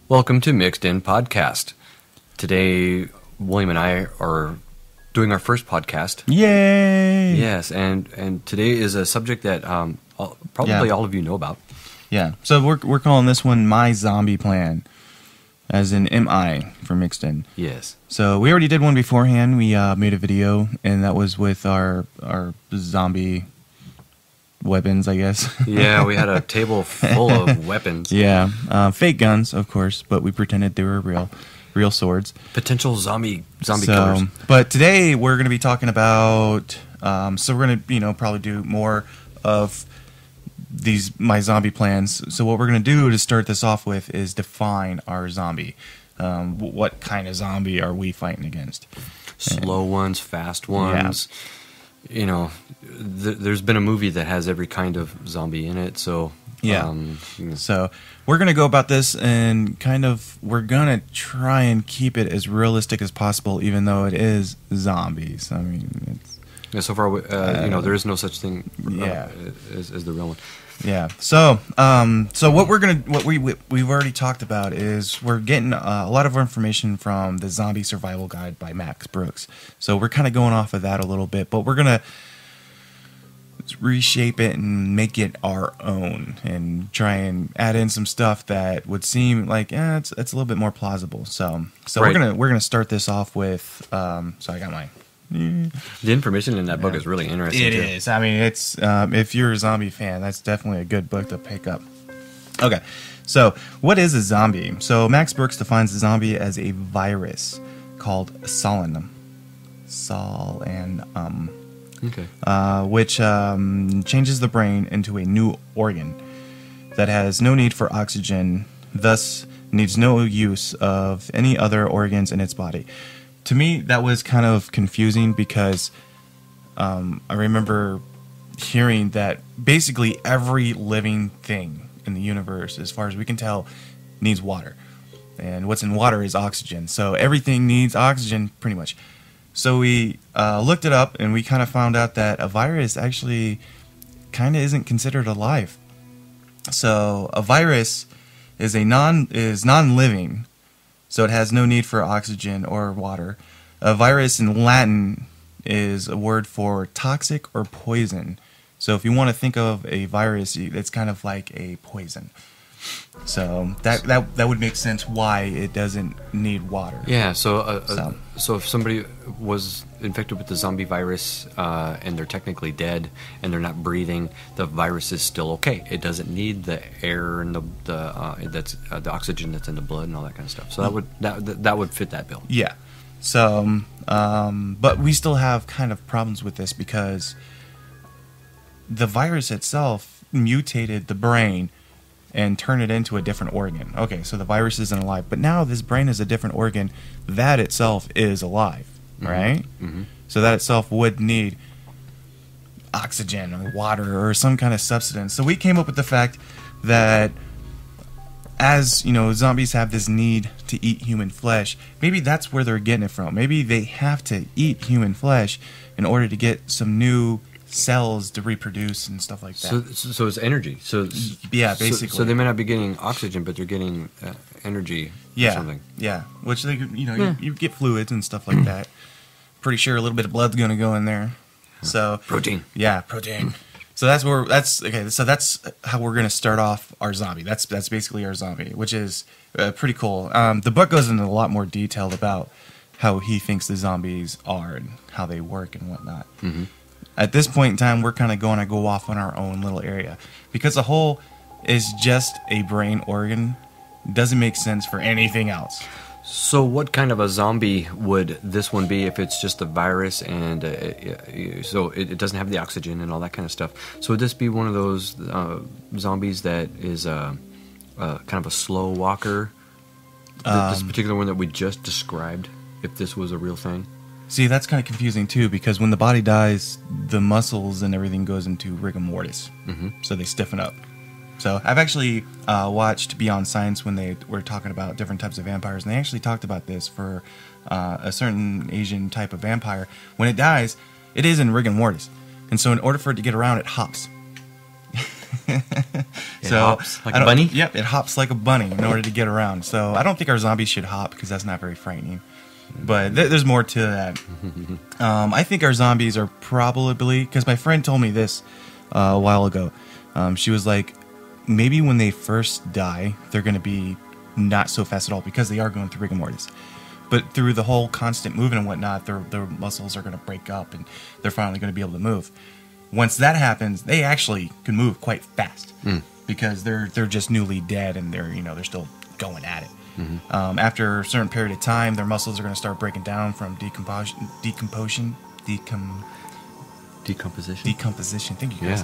Welcome to Mixed In Podcast. Today, William and I are doing our first podcast. Yay! Yes, and today is a subject that probably all of you know about. Yeah. So we're calling this one My Zombie Plan, as in MI for Mixed In. Yes. So we already did one beforehand. We made a video, and that was with our zombie weapons, I guess. Yeah, we had a table full of weapons. Yeah. Fake guns, of course, but we pretended they were real swords. Potential zombie killers. But today we're going to be talking about. So we're going to probably do more of these My Zombie Plans. So what we're going to do to start this off with is define our zombie. What kind of zombie are we fighting against? Slow ones, fast ones. Yeah. There's been a movie that has every kind of zombie in it, so... Yeah. So we're going to go about this and we're going to try and keep it as realistic as possible, even though it is zombies. I mean, it's... Yeah, so far, there is no such thing as the real one. Yeah. So, what we've already talked about is we're getting a lot of our information from the Zombie Survival Guide by Max Brooks. So we're kind of going off of that a little bit, but we're gonna reshape it and make it our own, and try and add in some stuff that would seem like it's a little bit more plausible. So right. we're gonna start this off with. So I got my. The information in that book is really interesting. It is. I mean, it's if you're a zombie fan, that's definitely a good book to pick up. Okay, so what is a zombie? So Max Brooks defines a zombie as a virus called solanum, which changes the brain into a new organ that has no need for oxygen, thus needs no use of any other organs in its body. To me, that was kind of confusing because I remember hearing that basically every living thing in the universe, as far as we can tell, needs water. And what's in water is oxygen. So everything needs oxygen, pretty much. So we looked it up, and we kind of found out that a virus actually kind of isn't considered alive. So a virus is non-living. So it has no need for oxygen or water. A virus in Latin is a word for toxic or poison. So if you want to think of a virus, it's kind of like a poison. So that would make sense why it doesn't need water. Yeah. So if somebody was infected with the zombie virus and they're technically dead and they're not breathing, the virus is still okay. It doesn't need the air and the oxygen that's in the blood and all that kind of stuff. So that would fit that bill. Yeah. So but we still have kind of problems with this because the virus itself mutated the brain and turn it into a different organ. Okay, so the virus isn't alive, but now this brain is a different organ that itself is alive, right? Mm-hmm. So that itself would need oxygen or water or some kind of substance. So we came up with the fact that as, zombies have this need to eat human flesh, maybe that's where they're getting it from. Maybe they have to eat human flesh in order to get some new cells to reproduce and stuff like that. So it's energy. So yeah, basically. So they may not be getting oxygen, but they're getting energy. Or something. Yeah. Which they, you get fluids and stuff like that. Pretty sure a little bit of blood's going to go in there. So protein. Yeah, protein. So that's okay. So that's how we're going to start off our zombie. That's basically our zombie, which is pretty cool. The book goes into a lot more detail about how he thinks the zombies are and how they work and whatnot. Mm-hmm. At this point in time, we're kind of going to go off on our own little area because the whole is just a brain organ. It doesn't make sense for anything else. So what kind of a zombie would this one be if it's just a virus and so it doesn't have the oxygen and all that kind of stuff? So would this be one of those zombies that is kind of a slow walker? This particular one that we just described, if this was a real thing? See, that's kind of confusing too because when the body dies, the muscles and everything goes into rigor mortis. Mm-hmm. So they stiffen up. So I've actually watched Beyond Science when they were talking about different types of vampires, and they actually talked about this for a certain Asian type of vampire. When it dies, it is in rigor mortis, and so in order for it to get around, it hops. It hops like a I don't- bunny? Yep, it hops like a bunny in order to get around. So I don't think our zombies should hop because that's not very frightening. But there's more to that. I think our zombies are probably, because my friend told me this a while ago. She was like, maybe when they first die, they're going to be not so fast at all because they are going through rigor mortis. But through the whole constant movement and whatnot, their muscles are going to break up and they're finally going to be able to move. Once that happens, they actually can move quite fast because they're just newly dead and they're still going at it. After a certain period of time, their muscles are going to start breaking down from decomposition. Thank you guys.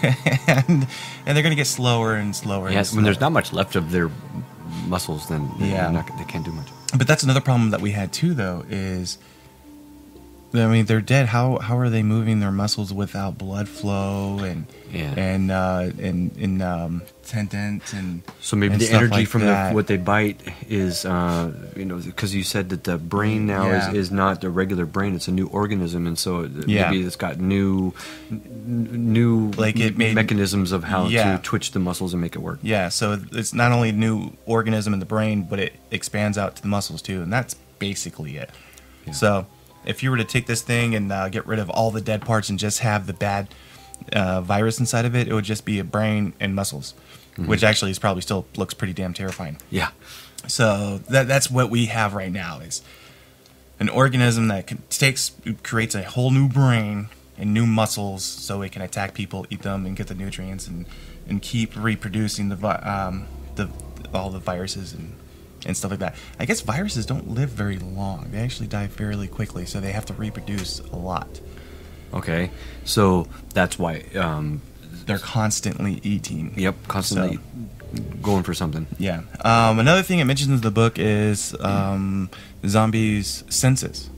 Yeah. and they're going to get slower and slower. Yes, and when there's slower. not much left of their muscles, then they can't do much. But that's another problem that we had too, though, is, I mean, they're dead. How are they moving their muscles without blood flow and tendons and So maybe and the stuff energy like from that. what they bite is, because you said that the brain now Yeah. is not a regular brain; it's a new organism, and so Yeah. maybe it's got new Like it made- mechanisms of how Yeah. to twitch the muscles and make it work. Yeah, so it's not only a new organism in the brain, but it expands out to the muscles too, and that's basically it. Yeah. So if you were to take this thing and get rid of all the dead parts and just have the bad virus inside of it, it would just be a brain and muscles, which actually is probably still looks pretty damn terrifying. Yeah, So that's what we have right now is an organism that creates a whole new brain and new muscles, so it can attack people, eat them, and get the nutrients and keep reproducing all the viruses and stuff like that. I guess viruses don't live very long; they actually die fairly quickly, so they have to reproduce a lot. okay. So that's why. They're constantly eating. Yep, constantly going for something. Yeah. Another thing it mentions in the book is zombies' senses.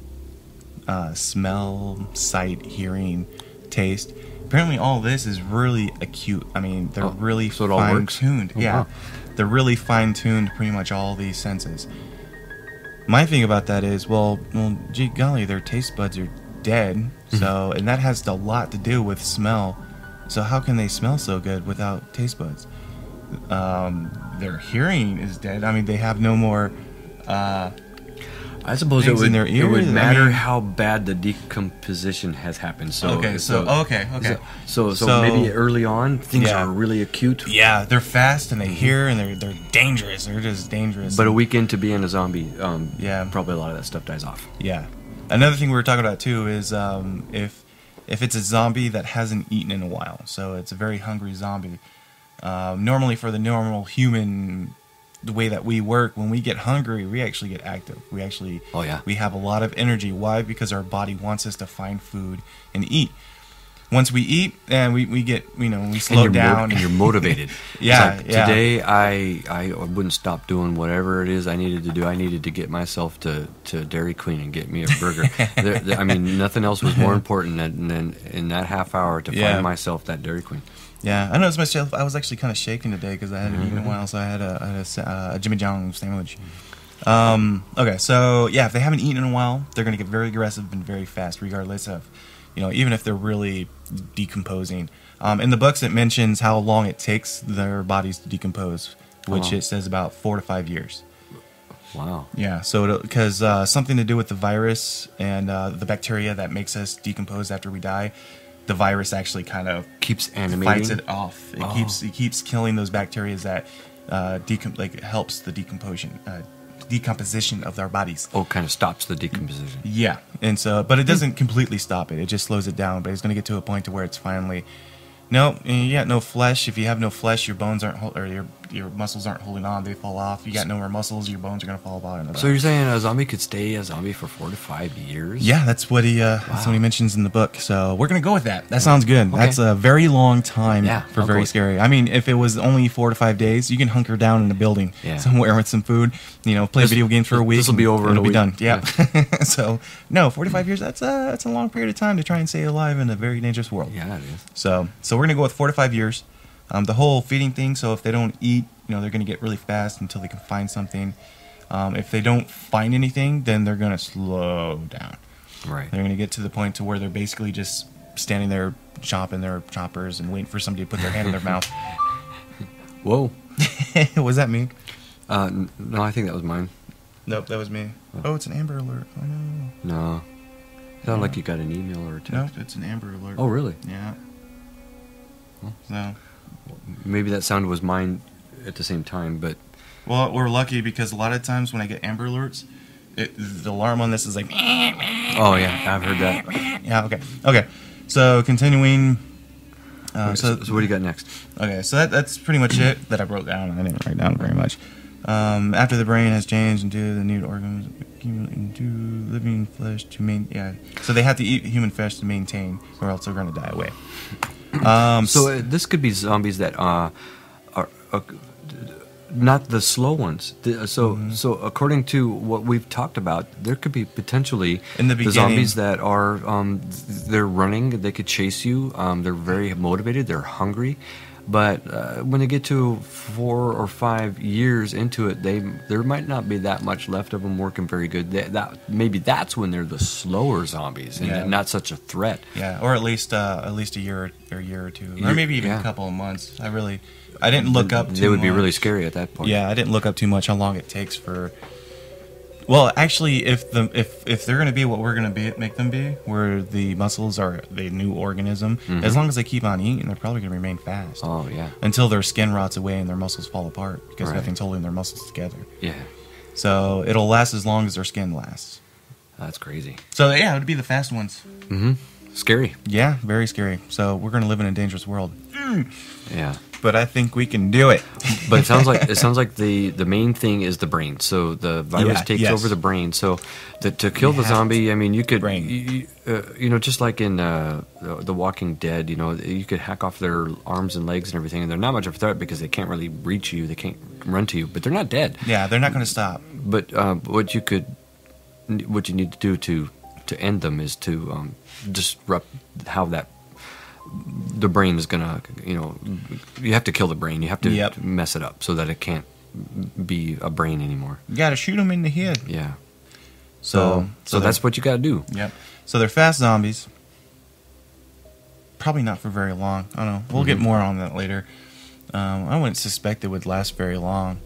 Smell, sight, hearing, taste. Apparently all this is really acute. I mean, they're really so it all works? fine-tuned. Oh, Yeah. wow. They're really fine-tuned pretty much all these senses. My thing about that is, well, gee golly, their taste buds are dead. So, and that has a lot to do with smell. So how can they smell so good without taste buds? Their hearing is dead. I mean, they have no more. I suppose it Things in would, their it would ears, I matter mean- how bad the decomposition has happened. So Okay. So maybe early on things Yeah. are really acute. Yeah, they're fast and they hear and they're dangerous. They're just dangerous. But a week into being a zombie, Yeah. probably a lot of that stuff dies off. Yeah. Another thing we were talking about too is if it's a zombie that hasn't eaten in a while, so it's a very hungry zombie. Normally, for the normal human, the way that we work, when we get hungry, we actually get active. We actually, Oh, yeah. we have a lot of energy. Why? Because our body wants us to find food and eat. Once we eat, and we get, we slow down. And you're motivated. Yeah, It's like, yeah. Today I wouldn't stop doing whatever it is I needed to do. I needed to get myself to Dairy Queen and get me a burger. I mean, nothing else was more important than in that half hour to Yeah. find myself that Dairy Queen. Yeah, I noticed myself. I was actually kind of shaking today because I hadn't eaten in a while, so I had a Jimmy John's sandwich. Okay, so yeah, if they haven't eaten in a while, they're going to get very aggressive and very fast, regardless of, even if they're really decomposing. In the books, it mentions how long it takes their bodies to decompose, which long? it says about 4 to 5 years. Wow. Yeah, so because something to do with the virus and the bacteria that makes us decompose after we die, the virus actually kind of Keeps animating. fights it off. It Oh. keeps killing those bacteria that helps the decomposition of our bodies. Oh, kind of stops the decomposition. Yeah, and so but it doesn't completely stop it. It just slows it down. But it's going to get to a point to where it's finally no flesh. If you have no flesh, your bones aren't your muscles aren't holding on. They fall off. You got no more muscles. Your bones are going to fall apart. So you're saying a zombie could stay a zombie for 4 to 5 years? Yeah, that's what he mentions in the book. So we're gonna go with that. That sounds good. Okay. That's a very long time Yeah, for I'll very go with- scary. I mean, if it was only 4 to 5 days, you can hunker down in a building Yeah. somewhere with some food. Play video games for a week. this'll be and over in It'll a be week. done. Yeah. So no, 45 years. That's a long period of time to try and stay alive in a very dangerous world. Yeah, it is. So we're gonna go with 4 to 5 years. The whole feeding thing. So if they don't eat, they're gonna get really fast until they can find something. If they don't find anything, then they're gonna slow down. Right. They're gonna get to the point to where they're basically just standing there chopping their choppers and waiting for somebody to put their hand in their mouth. Whoa. Was that me? No, I think that was mine. Nope, that was me. Oh, it's an Amber Alert. Oh no. No. It sounded like you got an email or a text. Nope, it's an Amber Alert. Oh, really? Yeah. So. Maybe that sound was mine at the same time, but... Well, we're lucky because a lot of times when I get Amber Alerts, the alarm on this is like... Oh, yeah, I've heard that. Yeah, okay. Okay, so continuing... So what do you got next? Okay, so that's pretty much it that I wrote down. I didn't write down very much. After the brain has changed into the new organs, into living flesh to maintain... Yeah, so they have to eat human flesh to maintain, or else they're going to die away. So this could be zombies that are not the slow ones. So according to what we've talked about, there could be potentially in the zombies that are they're running. They could chase you. They're very motivated. They're hungry. But when they get to 4 or 5 years into it, there might not be that much left of them working very good. Maybe that's when they're the slower zombies and not such a threat. Yeah, or at least a year or two, or maybe even a couple of months. I didn't look up too much. They would be really scary at that point. Yeah, I didn't look up too much how long it takes for... Well, actually, if they're going to be what we're going to make them be, where the muscles are the new organism, as long as they keep on eating, they're probably going to remain fast. Oh, yeah. Until their skin rots away and their muscles fall apart because nothing's holding their muscles together. Yeah. So it'll last as long as their skin lasts. That's crazy. So yeah, it would be the fast ones. Mm-hmm. Scary. Yeah, very scary. So we're going to live in a dangerous world. Yeah. But I think we can do it. But it sounds like the main thing is the brain. So the virus takes over the brain. So to kill the zombie, I mean, you could, just like in The Walking Dead, you could hack off their arms and legs and everything, and they're not much of a threat because they can't really reach you. They can't run to you, but they're not dead. Yeah, they're not going to stop. But what you need to do to end them is to disrupt how the brain is gonna, you have to kill the brain. You have to mess it up so that it can't be a brain anymore. You gotta shoot them in the head. Yeah. So that's what you gotta do. Yep. So they're fast zombies. Probably not for very long. I don't know. We'll get more on that later. I wouldn't suspect it would last very long.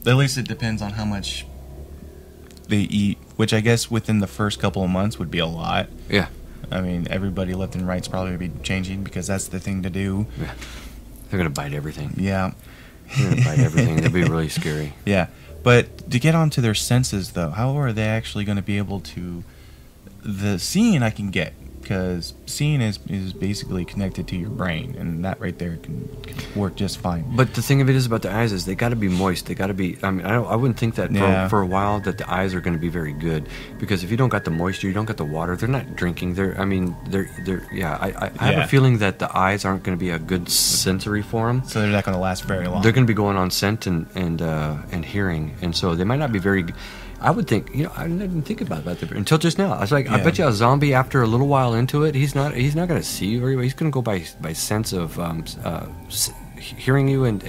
At least it depends on how much they eat, which I guess within the first couple of months would be a lot. Yeah. I mean, everybody left and right's probably going to be changing because that's the thing to do. Yeah. They're going to bite everything. Yeah. They're going to bite everything. That'd be really scary. Yeah. But to get onto their senses, though, how are they actually going to be able to... The seeing I can get, because seeing is basically connected to your brain, and that right there can work just fine. But the thing of it is about the eyes is they got to be moist. They got to be. I mean, I wouldn't think that for a while that the eyes are going to be very good, because if you don't got the moisture, you don't got the water. They're not drinking. I have a feeling that the eyes aren't going to be a good sensory for them. So they're not going to last very long. They're going to be going on scent and hearing, and so they might not be very. I would think, I didn't think about that until just now. I was like, I bet you a zombie after a little while into it, he's not going to see you very well. He's going to go by sense of hearing you and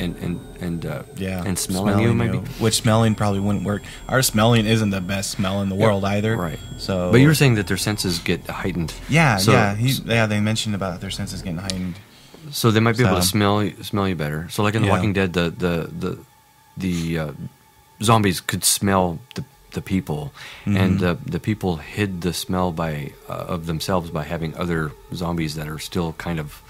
smelling you maybe. Which smelling probably wouldn't work. Our smelling isn't the best smell in the world either. Right. So, but you were saying that their senses get heightened. Yeah, they mentioned about their senses getting heightened. So they might be able to smell you better. So like in The Walking Dead, the zombies could smell the people, and the people hid the smell of themselves by having other zombies that are still kind of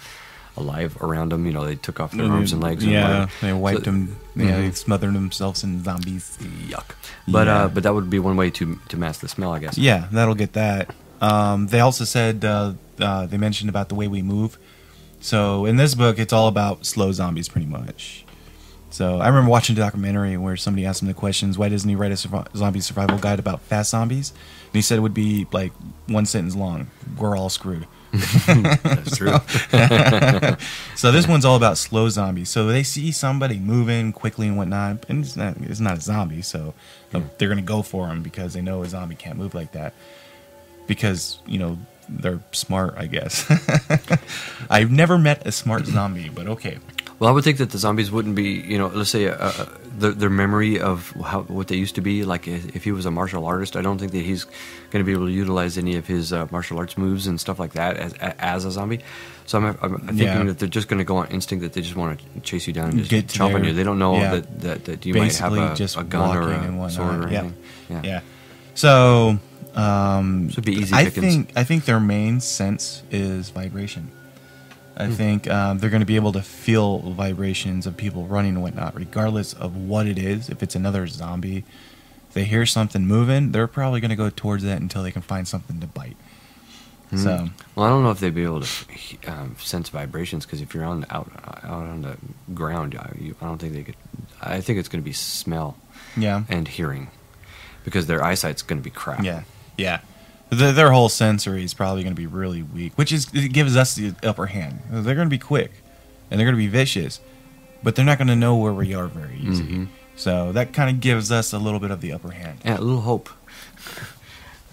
alive around them. They took off their arms and legs. Yeah, they wiped them. Yeah, they smothered themselves in zombies. Yuck. But that would be one way to mask the smell, I guess. Yeah, that'll get that. They also said they mentioned about the way we move. So in this book, it's all about slow zombies, pretty much. So I remember watching a documentary where somebody asked him the questions, why doesn't he write a zombie survival guide about fast zombies? And he said it would be like one sentence long. We're all screwed. That's true. So this one's all about slow zombies. So they see somebody moving quickly and whatnot, and it's not a zombie, so they're going to go for him because they know a zombie can't move like that. Because, they're smart, I guess. I've never met a smart zombie, but okay. Well, I would think that the zombies wouldn't be, let's say their memory of what they used to be. Like if he was a martial artist, I don't think that he's going to be able to utilize any of his martial arts moves and stuff like that as a zombie. So I'm thinking that they're just going to go on instinct, that they just want to chase you down and just Get chomp on you. They don't know yeah. that you Basically might have just a gun or walking and a whatnot. sword or Yeah. anything. Yeah. So, Should be easy I pickings. think their main sense is vibration. I think they're going to be able to feel vibrations of people running and whatnot, regardless of what it is. If it's another zombie, if they hear something moving, they're probably going to go towards that until they can find something to bite. So, Well, I don't know if they'd be able to sense vibrations, because if you're out on the ground, I don't think they could. I think it's going to be smell yeah, and hearing, because their eyesight's going to be crap. yeah. Their whole sensory is probably going to be really weak, which it gives us the upper hand. They're going to be quick, and they're going to be vicious, but they're not going to know where we are very easy. Mhm. So that kind of gives us a little bit of the upper hand. Yeah, a little hope.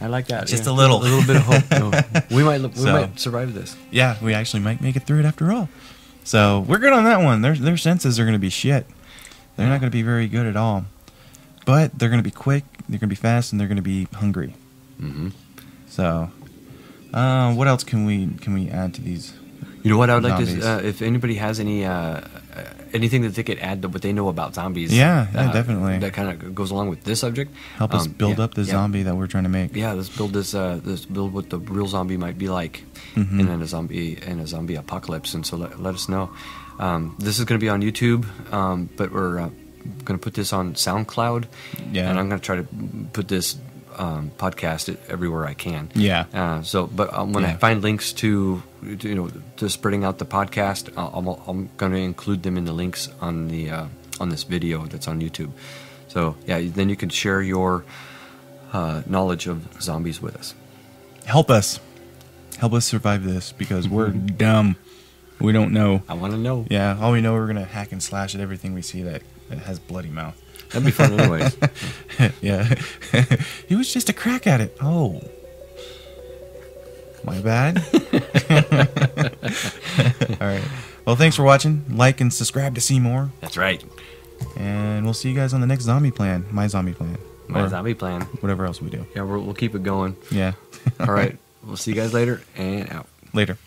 I like that. Just yeah. a little bit of hope. No, we might So- might survive this. Yeah, we actually might make it through it after all. So we're good on that one. Their senses are going to be shit. They're not going to be very good at all. But they're going to be quick, they're going to be fast, and they're going to be hungry. Mm-hmm. So, what else can we add to these? You know what I would like Zombies. to, if anybody has any anything that they could add to what they know about zombies. Yeah, definitely. That kind of goes along with this subject. Help us build up the yeah. zombie that we're trying to make. Yeah, let's build this. Let's build what the real zombie might be like Mhm. in a zombie apocalypse. And so let us know. This is going to be on YouTube, but we're going to put this on SoundCloud. Yeah. And I'm going to try to put this podcast everywhere I can. Yeah. But when I find links to spreading out the podcast, I'm going to include them in the links on the on this video that's on YouTube. So yeah, then you can share your knowledge of zombies with us. Help us survive this, because we're dumb. We don't know. I want to know. Yeah, all we know, we're gonna hack and slash at everything we see that has bloody mouth. That'd be fun anyways. Yeah. He was just a crack at it. Oh. My bad. All right. Well, thanks for watching. Like and subscribe to see more. That's right. And we'll see you guys on the next zombie plan. My zombie plan. My Or zombie plan. whatever else we do. Yeah, we'll keep it going. Yeah. All right. We'll see you guys later, and out. Later.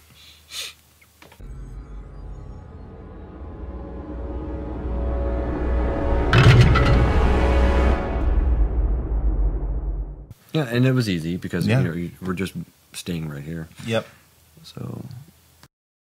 Yeah, and it was easy because Yeah. we're just staying right here. Yep. So